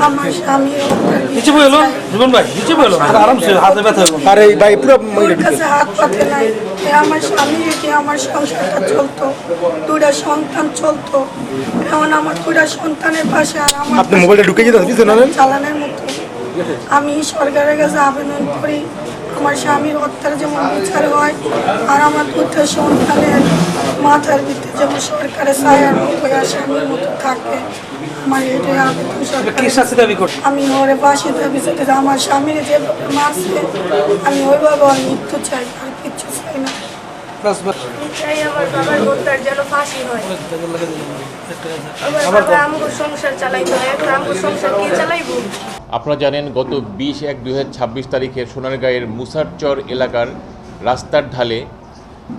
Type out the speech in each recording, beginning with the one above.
আমার স্বামী নিচে বলো জীবন ভাই, নিচে বলো আরামসে, হাতে ব্যথা হবে। আরে ভাই পুরো ওর কাছে হাত পাতে নাই। আমার স্বামী রেখে আমার সংসারটা চলতো, দুটা সন্তান চলতো। এখন আমার দুটা সন্তানের পাশে আর আমার আপনি মোবাইলটা ঢুকে যেতে পিছনে নেন। চালানোর মতো আমি সরকারের কাছে আবেদন করি, আমার স্বামীর হত্যার যেমন বিচার হয় আর আমার দুটো সন্তানের মাথার ভিতরে যেমন সরকারের ছায়ার মতো স্বামীর মতো থাকে। আমার এটাই আবেদন কি সরকারের। শাস্তি দাবি করছে? আমি ওরে বাসি দাবি চাইতে চাই। আমার স্বামীর যেভাবে মারছে আমি ওইভাবে ওর মৃত্যু চাই, আর কিচ্ছু চাই না। বাস বাস। চাই আমার বাবার হত্যার যেন ফাঁসি হয়। আমার বাবা আমগো সংসার চালাইতো, এখন আমগো সংসার কে চালাইবো? আপনারা জানেন গত 20/1/2026 তারিখে সোনারগাঁয়ের মুসারচর এলাকার রাস্তার ঢালে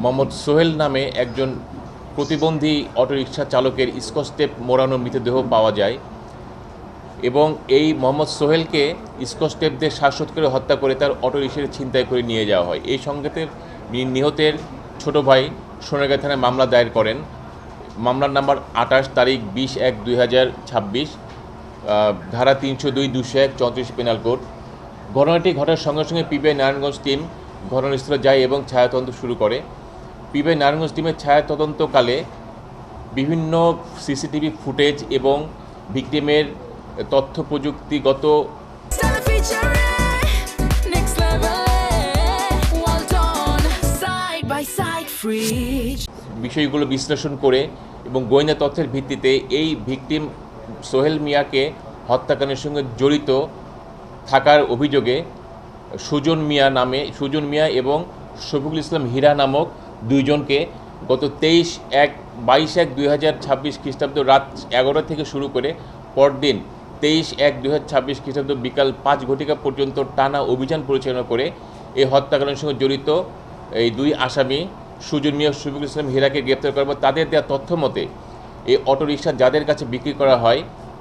মোহাম্মদ সোহেল নামে একজন প্রতিবন্ধী অটোরিকশা চালকের স্কচটেপ মোড়ানো মৃতদেহ পাওয়া যায় এবং এই মোহাম্মদ সোহেলকে স্কচটেপ দিয়ে শ্বাসরোধ করে হত্যা করে তার অটোরিকশার ছিনতাই করে নিয়ে যাওয়া হয়। এই সংঘাতের নিহতের ছোট ভাই সোনারগাঁ থানায় মামলা দায়ের করেন। মামলার নাম্বার 28 তারিখ 20/1/2026, ধারা 302, 201, 34 পেনাল কোড। ঘটনাটি ঘটার সঙ্গে সঙ্গে পিবিআই নারায়ণগঞ্জ টিম ঘটনাস্থলে যায় এবং ছায়াতদন্ত শুরু করে। পিবিআই নারায়ণগঞ্জ টিমের ছায়াতদন্তকালে বিভিন্ন সিসিটিভি ফুটেজ এবং ভিকটিমের তথ্য প্রযুক্তিগত বিষয়গুলো বিশ্লেষণ করে এবং গোয়েন্দা তথ্যের ভিত্তিতে এই ভিকটিম সোহেল মিয়াকে হত্যাকাণ্ডের সঙ্গে জড়িত থাকার অভিযোগে সুজন মিয়া এবং শফিকুল ইসলাম হীরা নামক দুইজনকে গত 22/1/2026 খ্রিস্টাব্দ রাত 11 থেকে শুরু করে পরদিন 23/1/2026 খ্রিস্টাব্দ বিকাল 5 ঘটিকা পর্যন্ত টানা অভিযান পরিচালনা করে এই হত্যাকাণ্ডের সঙ্গে জড়িত এই দুই আসামি সুজন মিয়া শফিকুল ইসলাম হীরাকে গ্রেপ্তার করার পর তাদের দেওয়া তথ্য মতে এই অটোরিকশা যাদের কাছে বিক্রি করা হয়,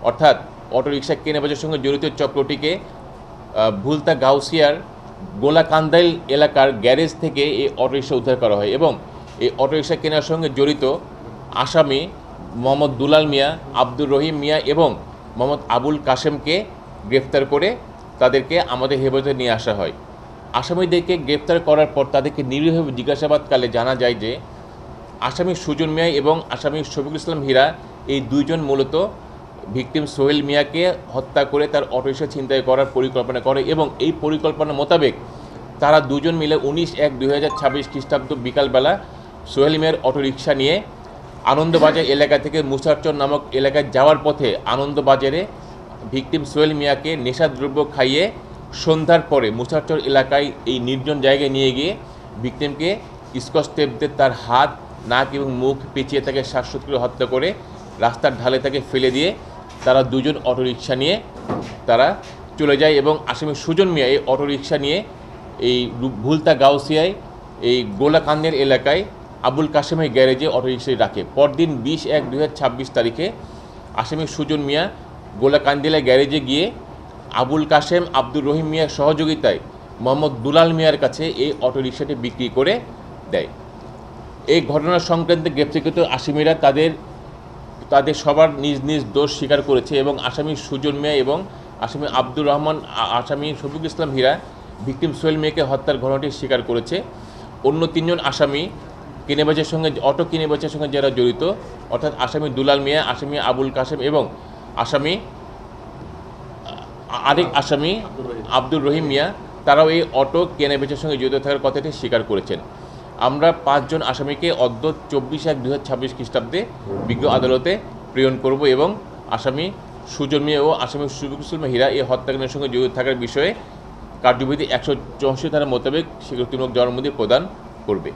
অর্থাৎ অটোরিকশা কেনাবেচার সঙ্গে জড়িত চক্রটিকে ভুলতা গাউসিয়ার গোলাকান্দাইল এলাকার গ্যারেজ থেকে এই অটোরিকশা উদ্ধার করা হয় এবং এই অটোরিকশা কেনার সঙ্গে জড়িত আসামি মোহাম্মদ দুলাল মিয়া, আব্দুর রহিম মিয়া এবং মোহাম্মদ আবুল কাশেমকে গ্রেফতার করে তাদেরকে আমাদের হেফাজতে নিয়ে আসা হয়। আসামিদেরকে গ্রেপ্তার করার পর তাদেরকে নিরীহভাবে জিজ্ঞাসাবাদকালে জানা যায় যে আসামি সুজন মিয়া এবং আসামি শফিকুল ইসলাম হীরা এই দুইজন মূলত ভিকটিম সোহেল মিয়াকে হত্যা করে তার অটোরিকশা ছিনতাই করার পরিকল্পনা করে এবং এই পরিকল্পনা মোতাবেক তারা দুজন মিলে 19/1/2026 খ্রিস্টাব্দ বিকালবেলা সোহেল মিয়ার অটোরিকশা নিয়ে আনন্দবাজার এলাকা থেকে মুসারচর নামক এলাকায় যাওয়ার পথে আনন্দবাজারে ভিকটিম সোহেল মিয়াকে নেশাদ্রব্য খাইয়ে সন্ধ্যার পরে মুসারচর এলাকায় এই নির্জন জায়গায় নিয়ে গিয়ে ভিকটিমকে স্কচটেপ দিয়ে তার হাত, নাক এবং মুখ পেঁচিয়ে তাকে শ্বাসরোধ করে হত্যা করে রাস্তার ঢালে তাকে ফেলে দিয়ে তারা দুজন অটোরিকশা নিয়ে তারা চলে যায় এবং আসামি সুজন মিয়া এই অটোরিকশা নিয়ে এই ভুলতা গাউসিয়ায় এই গোলাকান্দের এলাকায় আবুল কাশেমের গ্যারেজে অটোরিকশায় রাখে। পরদিন 20/1/2026 তারিখে আসামি সুজন মিয়া গোলাকান্দিলা গ্যারেজে গিয়ে আবুল কাশেম, আব্দুর রহিম মিয়ার সহযোগিতায় মোহাম্মদ দুলাল মিয়ার কাছে এই অটোরিকশাটি বিক্রি করে দেয়। এই ঘটনা সংক্রান্তে গ্রেপ্তারকৃত আসামিরা তাদের সবার নিজ নিজ দোষ স্বীকার করেছে এবং আসামি সুজন মিয়া এবং আসামি আব্দুর রহমান, আসামি শফিকুল ইসলাম হীরা ভিকটিম সোহেল মিয়াকে হত্যার ঘটনাটি স্বীকার করেছে। অন্য 3 জন আসামি অটো কিনেবেচার সঙ্গে যারা জড়িত, অর্থাৎ আসামি দুলাল মিয়া, আসামি আবুল কাশেম এবং আরেক আসামি আব্দুর রহিম মিয়া, তারাও এই অটো কেনাবেচার সঙ্গে জড়িত থাকার কথাটি স্বীকার করেছেন। আমরা 5 জন আসামিকে অদ্য 24/1/2026 খ্রিস্টাব্দে বিজ্ঞ আদালতে প্রেরণ করব এবং আসামি সুজন মিয়া ও আসামি শফিকুল ইসলাম হীরা এই হত্যাকাণ্ডের সঙ্গে জড়িত থাকার বিষয়ে কার্যবিধি 164 ধারা মোতাবেক স্বীকৃতিমূলক জবানবন্দি প্রদান করবে।